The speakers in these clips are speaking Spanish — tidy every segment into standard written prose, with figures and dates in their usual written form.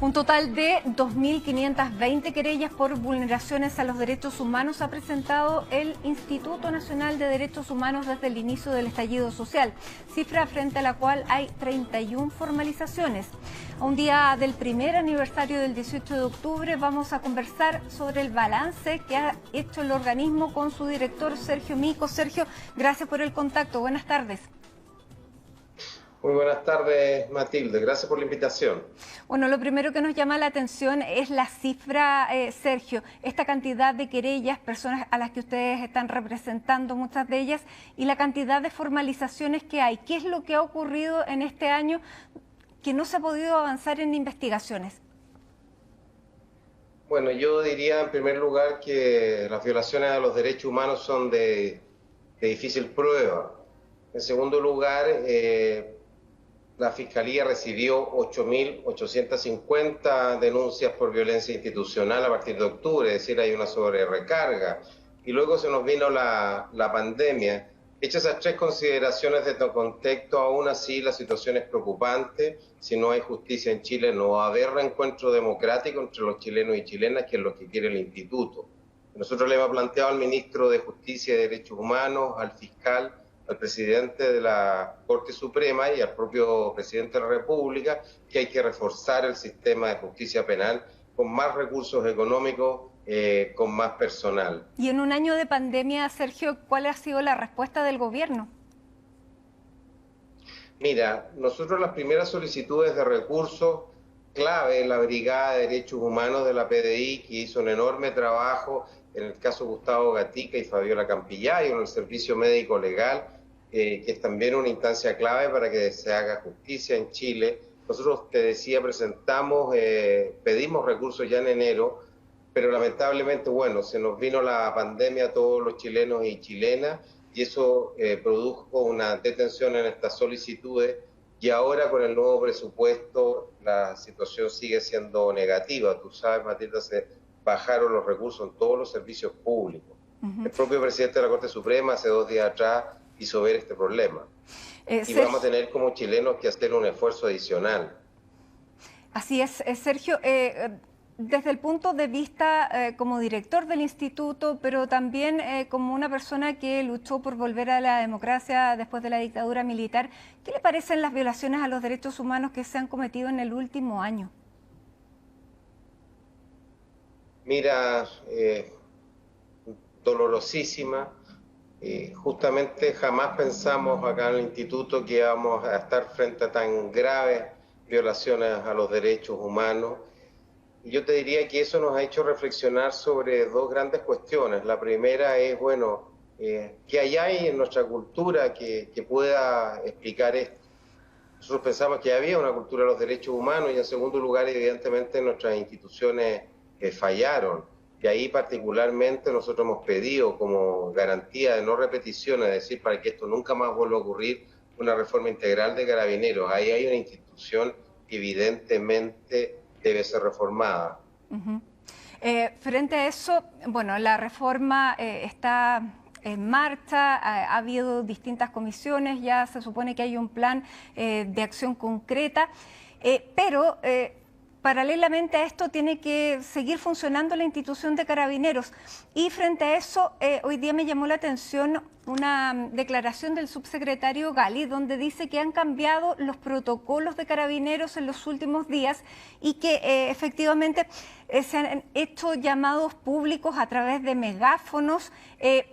Un total de 2.520 querellas por vulneraciones a los derechos humanos ha presentado el Instituto Nacional de Derechos Humanos desde el inicio del estallido social, cifra frente a la cual hay 31 formalizaciones. A un día del primer aniversario del 18 de octubre vamos a conversar sobre el balance que ha hecho el organismo con su director Sergio Mico. Sergio, gracias por el contacto. Buenas tardes. Muy buenas tardes, Matilde. Gracias por la invitación. Bueno, lo primero que nos llama la atención es la cifra, Sergio, esta cantidad de querellas, personas a las que ustedes están representando, muchas de ellas, y la cantidad de formalizaciones que hay. ¿Qué es lo que ha ocurrido en este año que no se ha podido avanzar en investigaciones? Bueno, yo diría en primer lugar que las violaciones a los derechos humanos son de difícil prueba. En segundo lugar, la Fiscalía recibió 8.850 denuncias por violencia institucional a partir de octubre, es decir, hay una sobrerecarga. Y luego se nos vino la pandemia. Hechas esas tres consideraciones de contexto, aún así la situación es preocupante. Si no hay justicia en Chile, no va a haber reencuentro democrático entre los chilenos y chilenas, que es lo que quiere el Instituto. Nosotros le hemos planteado al ministro de Justicia y Derechos Humanos, al fiscal, al presidente de la Corte Suprema y al propio presidente de la República que hay que reforzar el sistema de justicia penal con más recursos económicos, con más personal. Y en un año de pandemia, Sergio, ¿cuál ha sido la respuesta del gobierno? Mira, nosotros las primeras solicitudes de recursos, clave la Brigada de Derechos Humanos de la PDI, que hizo un enorme trabajo en el caso Gustavo Gatica y Fabiola Campillay, en el servicio médico legal, que es también una instancia clave para que se haga justicia en Chile. Nosotros, te decía, pedimos recursos ya en enero, pero lamentablemente, bueno, se nos vino la pandemia a todos los chilenos y chilenas y eso produjo una detención en estas solicitudes y ahora con el nuevo presupuesto la situación sigue siendo negativa. Tú sabes, Matilda, se bajaron los recursos en todos los servicios públicos. El propio presidente de la Corte Suprema hace 2 días atrás hizo ver este problema. Y vamos a tener como chilenos que hacer un esfuerzo adicional. Así es, Sergio. Desde el punto de vista como director del instituto, pero también como una persona que luchó por volver a la democracia después de la dictadura militar, ¿qué le parecen las violaciones a los derechos humanos que se han cometido en el último año? Mira, dolorosísima. Justamente jamás pensamos acá en el instituto que íbamos a estar frente a tan graves violaciones a los derechos humanos. Y yo te diría que eso nos ha hecho reflexionar sobre 2 grandes cuestiones. La primera es, bueno, ¿qué hay en nuestra cultura que pueda explicar esto? Nosotros pensamos que había una cultura de los derechos humanos y en segundo lugar, evidentemente, nuestras instituciones fallaron. Y ahí particularmente nosotros hemos pedido como garantía de no repetición, es decir, para que esto nunca más vuelva a ocurrir, una reforma integral de Carabineros. Ahí hay una institución que evidentemente debe ser reformada. Frente a eso, bueno, la reforma está en marcha, ha habido distintas comisiones, ya se supone que hay un plan de acción concreta, pero paralelamente a esto tiene que seguir funcionando la institución de Carabineros. Y frente a eso, hoy día me llamó la atención una declaración del subsecretario Gali, donde dice que han cambiado los protocolos de Carabineros en los últimos días y que efectivamente se han hecho llamados públicos a través de megáfonos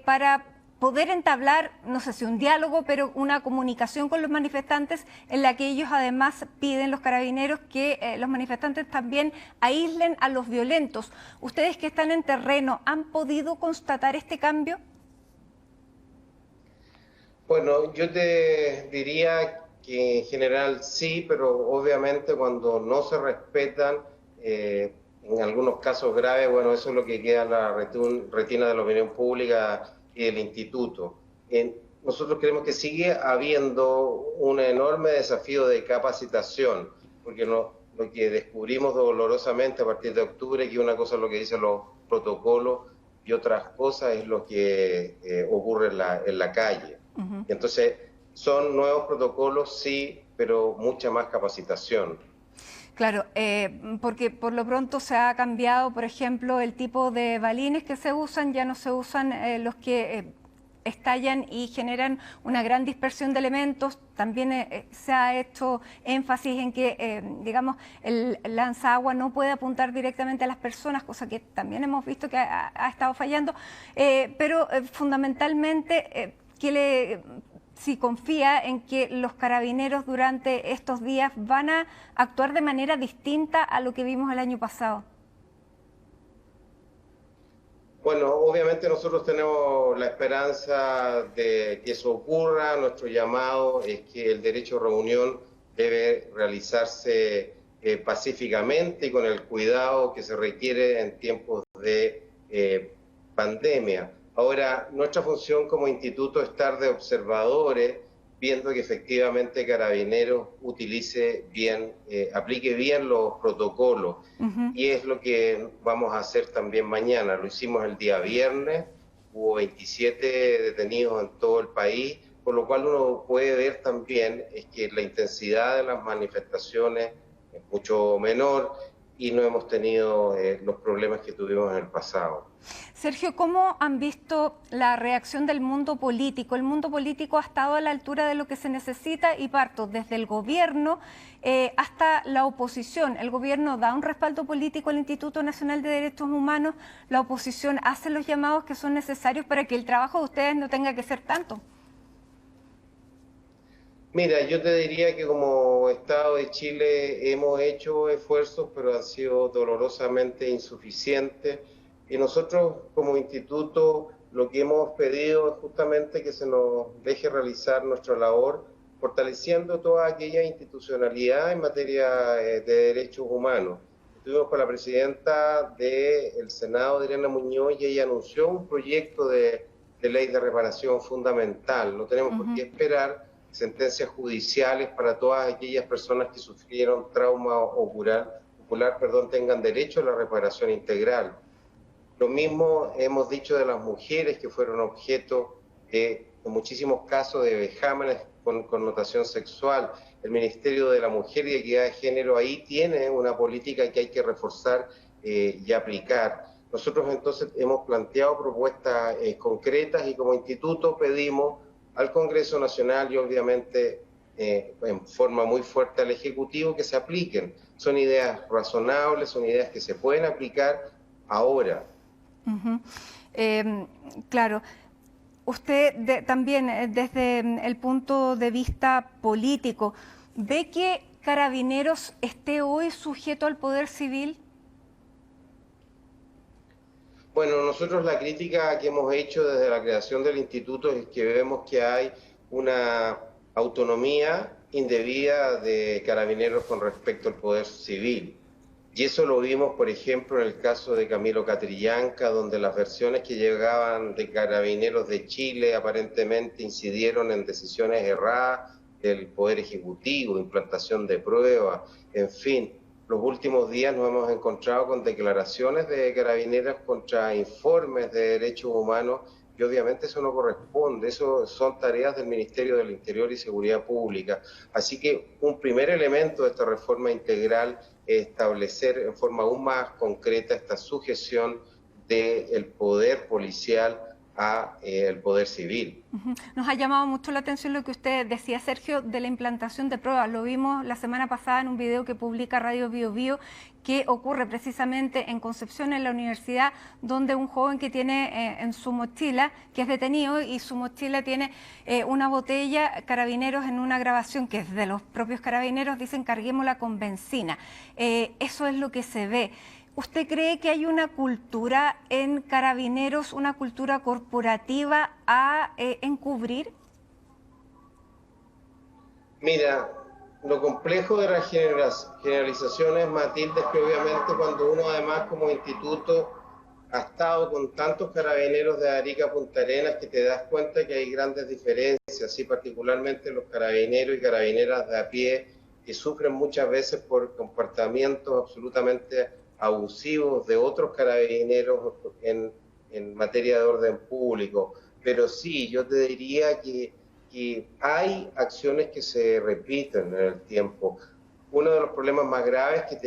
para poder entablar, no sé si un diálogo, pero una comunicación con los manifestantes en la que ellos además piden, los carabineros, que los manifestantes también aíslen a los violentos. ¿Ustedes que están en terreno han podido constatar este cambio? Bueno, yo te diría que en general sí, pero obviamente cuando no se respetan, en algunos casos graves, bueno, eso es lo que queda en la retina de la opinión pública y del instituto. Nosotros creemos que sigue habiendo un enorme desafío de capacitación, porque lo que descubrimos dolorosamente a partir de octubre, que una cosa es lo que dicen los protocolos y otras cosas es lo que ocurre en la calle. Entonces, son nuevos protocolos, sí, pero mucha más capacitación. Claro, porque por lo pronto se ha cambiado, por ejemplo, el tipo de balines que se usan, ya no se usan los que estallan y generan una gran dispersión de elementos. También se ha hecho énfasis en que, digamos, el lanzaagua no puede apuntar directamente a las personas, cosa que también hemos visto que ha estado fallando, pero fundamentalmente, si confía en que los carabineros durante estos días van a actuar de manera distinta a lo que vimos el año pasado. Bueno, obviamente nosotros tenemos la esperanza de que eso ocurra. Nuestro llamado es que el derecho a reunión debe realizarse pacíficamente y con el cuidado que se requiere en tiempos de pandemia. Ahora, nuestra función como instituto es estar de observadores, viendo que efectivamente Carabineros utilice bien, aplique bien los protocolos. Y es lo que vamos a hacer también mañana. Lo hicimos el día viernes, hubo 27 detenidos en todo el país, por lo cual uno puede ver también es que la intensidad de las manifestaciones es mucho menor y no hemos tenido los problemas que tuvimos en el pasado. Sergio, ¿cómo han visto la reacción del mundo político? El mundo político ha estado a la altura de lo que se necesita y parto desde el gobierno hasta la oposición. El gobierno da un respaldo político al Instituto Nacional de Derechos Humanos, la oposición hace los llamados que son necesarios para que el trabajo de ustedes no tenga que ser tanto. Mira, yo te diría que como Estado de Chile hemos hecho esfuerzos, pero han sido dolorosamente insuficientes. Y nosotros como instituto lo que hemos pedido es justamente que se nos deje realizar nuestra labor, fortaleciendo toda aquella institucionalidad en materia de derechos humanos. Estuvimos con la presidenta del Senado, Irene Muñoz, y ella anunció un proyecto de ley de reparación fundamental. No tenemos por qué esperar sentencias judiciales para todas aquellas personas que sufrieron trauma ocular, tengan derecho a la reparación integral. Lo mismo hemos dicho de las mujeres que fueron objeto de muchísimos casos de vejámenes con connotación sexual. El Ministerio de la Mujer y Equidad de Género ahí tiene una política que hay que reforzar y aplicar. Nosotros entonces hemos planteado propuestas concretas y como instituto pedimos al Congreso Nacional y obviamente en forma muy fuerte al Ejecutivo que se apliquen. Son ideas razonables, son ideas que se pueden aplicar ahora. Claro. Usted también desde el punto de vista político, ¿ve que Carabineros esté hoy sujeto al poder civil? Bueno, nosotros la crítica que hemos hecho desde la creación del instituto es que vemos que hay una autonomía indebida de Carabineros con respecto al poder civil. Y eso lo vimos, por ejemplo, en el caso de Camilo Catrillanca, donde las versiones que llegaban de Carabineros de Chile aparentemente incidieron en decisiones erradas del Poder Ejecutivo, implantación de pruebas, en fin. Los últimos días nos hemos encontrado con declaraciones de Carabineros contra informes de derechos humanos y obviamente eso no corresponde, eso son tareas del Ministerio del Interior y Seguridad Pública. Así que un primer elemento de esta reforma integral es establecer en forma aún más concreta esta sujeción del poder policial a el poder civil. Nos ha llamado mucho la atención lo que usted decía, Sergio, de la implantación de pruebas. Lo vimos la semana pasada en un video que publica Radio Bio Bio, que ocurre precisamente en Concepción, en la universidad, donde un joven que tiene en su mochila, que es detenido, y su mochila tiene una botella, Carabineros en una grabación que es de los propios Carabineros, dicen carguémosla con benzina. Eso es lo que se ve. ¿Usted cree que hay una cultura en Carabineros, una cultura corporativa a encubrir? Mira, lo complejo de las generalizaciones, Matilde, es que obviamente cuando uno además como instituto ha estado con tantos carabineros de Arica a Punta Arenas que te das cuenta que hay grandes diferencias, y particularmente los carabineros y carabineras de a pie que sufren muchas veces por comportamientos absolutamente abusivos de otros carabineros en materia de orden público. Pero sí, yo te diría que hay acciones que se repiten en el tiempo. uno de los problemas más graves que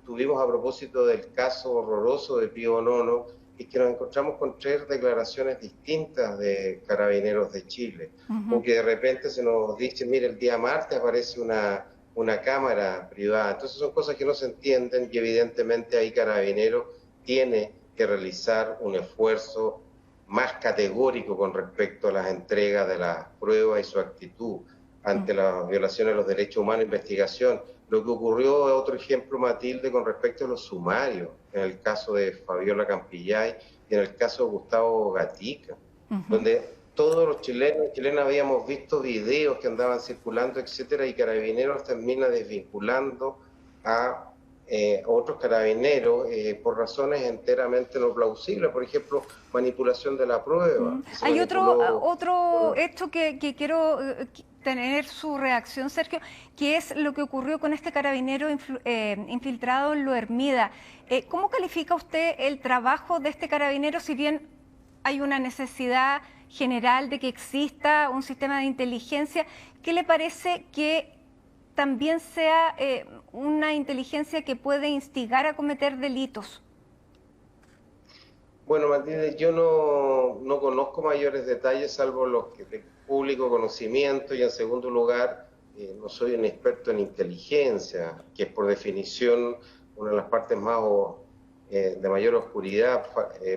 tuvimos a propósito del caso horroroso de Pío Nono es que nos encontramos con 3 declaraciones distintas de Carabineros de Chile, o que de repente se nos dice, mire, el día martes aparece una cámara privada. Entonces son cosas que no se entienden y evidentemente ahí Carabineros tiene que realizar un esfuerzo más categórico con respecto a las entregas de las pruebas y su actitud ante las violaciones de los derechos humanos e investigación. Lo que ocurrió es otro ejemplo, Matilde, con respecto a los sumarios, en el caso de Fabiola Campillay y en el caso de Gustavo Gatica, donde todos los chilenos y chilenas habíamos visto videos que andaban circulando, etcétera, y Carabineros termina desvinculando a otros carabineros por razones enteramente no plausibles, por ejemplo, manipulación de la prueba. Hay otro hecho que quiero tener su reacción, Sergio, que es lo que ocurrió con este carabinero infiltrado en Lo Hermida. ¿Cómo califica usted el trabajo de este carabinero, si bien hay una necesidad general de que exista un sistema de inteligencia? ¿Qué le parece que también sea una inteligencia que puede instigar a cometer delitos? Bueno, Matilde, yo no conozco mayores detalles, salvo los que de público conocimiento, y en segundo lugar, no soy un experto en inteligencia, que es por definición una de las partes más de mayor oscuridad,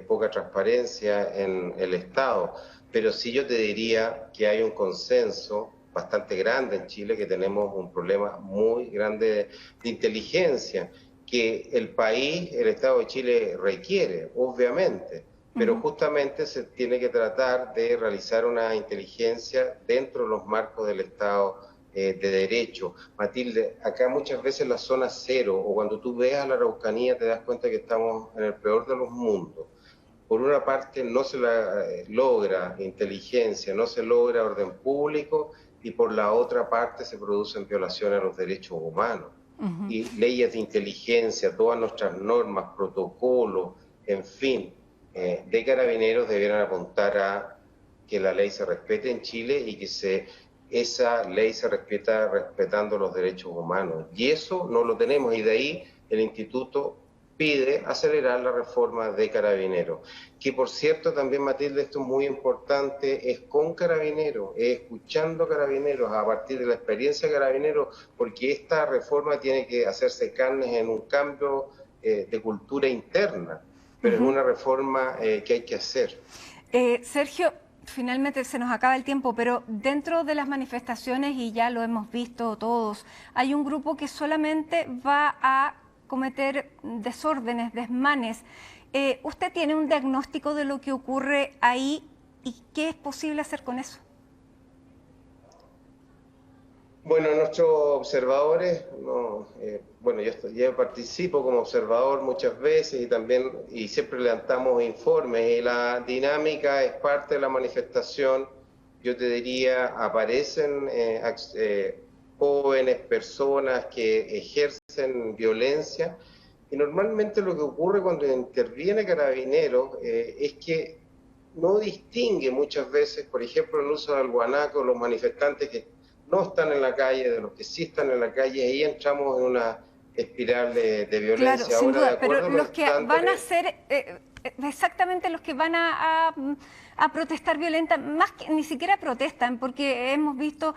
poca transparencia en el Estado. Pero sí yo te diría que hay un consenso bastante grande en Chile, que tenemos un problema muy grande de inteligencia, que el país, el Estado de Chile requiere, obviamente, pero justamente se tiene que tratar de realizar una inteligencia dentro de los marcos del Estado de Derecho. Matilde, acá muchas veces la zona cero, o cuando tú veas la Araucanía, te das cuenta que estamos en el peor de los mundos. Por una parte no se logra inteligencia, no se logra orden público, y por la otra parte se producen violaciones a los derechos humanos. Y leyes de inteligencia, todas nuestras normas, protocolos, en fin, de Carabineros debieran apuntar a que la ley se respete en Chile y que esa ley se respeta respetando los derechos humanos. Y eso no lo tenemos, y de ahí el Instituto pide acelerar la reforma de Carabineros, que por cierto también, Matilde, esto es muy importante, es con Carabineros, es escuchando Carabineros a partir de la experiencia de Carabineros, porque esta reforma tiene que hacerse carnes en un cambio de cultura interna, pero es una reforma que hay que hacer. Sergio, finalmente se nos acaba el tiempo, pero dentro de las manifestaciones, y ya lo hemos visto todos, hay un grupo que solamente va a cometer desórdenes, desmanes. ¿Usted tiene un diagnóstico de lo que ocurre ahí y qué es posible hacer con eso? Bueno, nuestros observadores, bueno, yo participo como observador muchas veces y siempre levantamos informes, y la dinámica es parte de la manifestación. Yo te diría, aparecen jóvenes, personas que ejercen violencia, y normalmente lo que ocurre cuando interviene Carabineros es que no distingue muchas veces, por ejemplo, el uso del guanaco, los manifestantes que no están en la calle de los que sí están en la calle, y ahí entramos en una espiral de violencia. Claro, sin duda, pero los que van a ser exactamente los que van a protestar violenta, más que ni siquiera protestan, porque hemos visto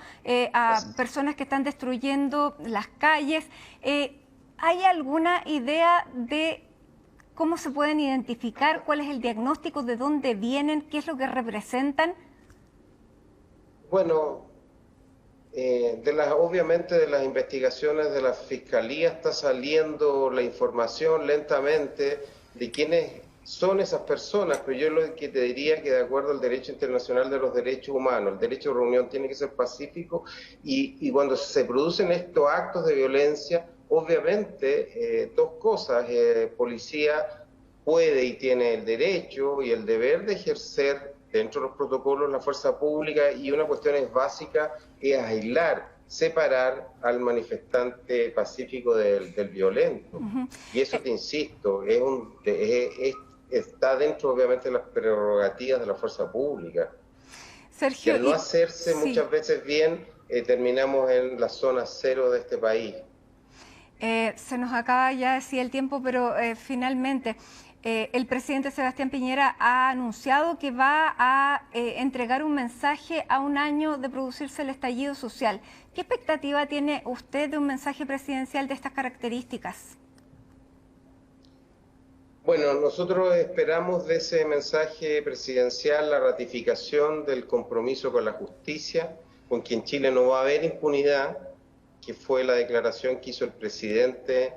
a personas que están destruyendo las calles. ¿Hay alguna idea de cómo se pueden identificar, cuál es el diagnóstico, de dónde vienen, qué es lo que representan? Bueno, obviamente de las investigaciones de la Fiscalía está saliendo la información lentamente de quiénes son esas personas, pero yo lo que te diría que de acuerdo al derecho internacional de los derechos humanos, el derecho de reunión tiene que ser pacífico, y cuando se producen estos actos de violencia, obviamente dos cosas: policía puede y tiene el derecho y el deber de ejercer dentro de los protocolos la fuerza pública, y una cuestión es básica, es aislar, separar al manifestante pacífico del violento. Y eso, te insisto, está dentro obviamente de las prerrogativas de la fuerza pública. Sergio, y al no hacerse muchas veces bien, terminamos en la zona cero de este país. Se nos acaba ya decía el tiempo, pero finalmente el presidente Sebastián Piñera ha anunciado que va a entregar un mensaje a un año de producirse el estallido social. ¿Qué expectativa tiene usted de un mensaje presidencial de estas características? Bueno, nosotros esperamos de ese mensaje presidencial la ratificación del compromiso con la justicia, con que en Chile no va a haber impunidad, que fue la declaración que hizo el presidente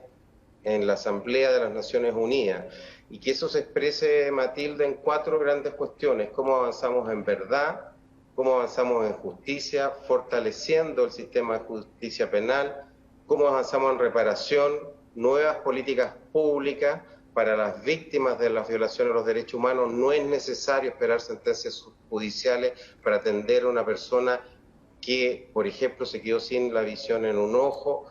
en la Asamblea de las Naciones Unidas, y que eso se exprese, Matilde, en 4 grandes cuestiones: cómo avanzamos en verdad, cómo avanzamos en justicia, fortaleciendo el sistema de justicia penal, cómo avanzamos en reparación, nuevas políticas públicas para las víctimas de las violaciones de los derechos humanos. No es necesario esperar sentencias judiciales para atender a una persona que, por ejemplo, se quedó sin la visión en un ojo.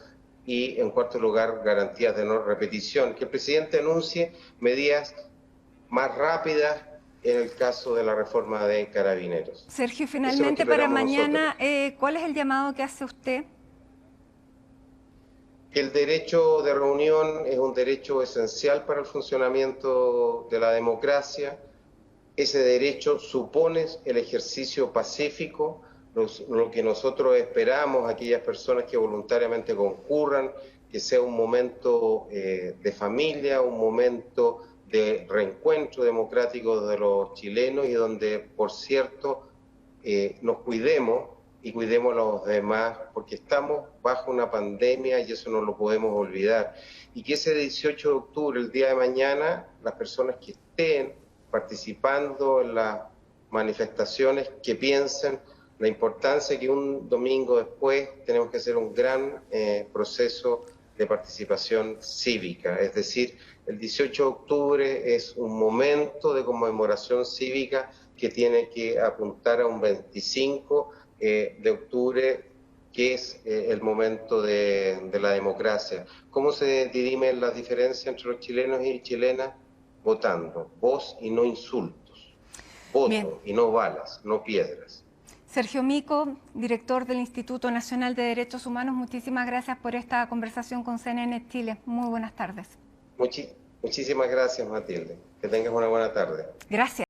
Y, en cuarto lugar, garantías de no repetición. Que el presidente anuncie medidas más rápidas en el caso de la reforma de Carabineros. Sergio, finalmente para mañana, ¿cuál es el llamado que hace usted? El derecho de reunión es un derecho esencial para el funcionamiento de la democracia. Ese derecho supone el ejercicio pacífico, lo que nosotros esperamos, aquellas personas que voluntariamente concurran, que sea un momento de familia, un momento de reencuentro democrático de los chilenos, y donde, por cierto, nos cuidemos y cuidemos a los demás, porque estamos bajo una pandemia y eso no lo podemos olvidar. Y que ese 18 de octubre, el día de mañana, las personas que estén participando en las manifestaciones, que piensen la importancia que un domingo después tenemos que hacer un gran proceso de participación cívica. Es decir, el 18 de octubre es un momento de conmemoración cívica que tiene que apuntar a un 25 de octubre, que es el momento de la democracia. ¿Cómo se dirimen las diferencias entre los chilenos y chilenas? Votando, voz y no insultos, voto Bien. Y no balas, no piedras. Sergio Mico, director del Instituto Nacional de Derechos Humanos, muchísimas gracias por esta conversación con CNN Chile. Muy buenas tardes. Muchísimas gracias, Matilde. Que tengas una buena tarde. Gracias.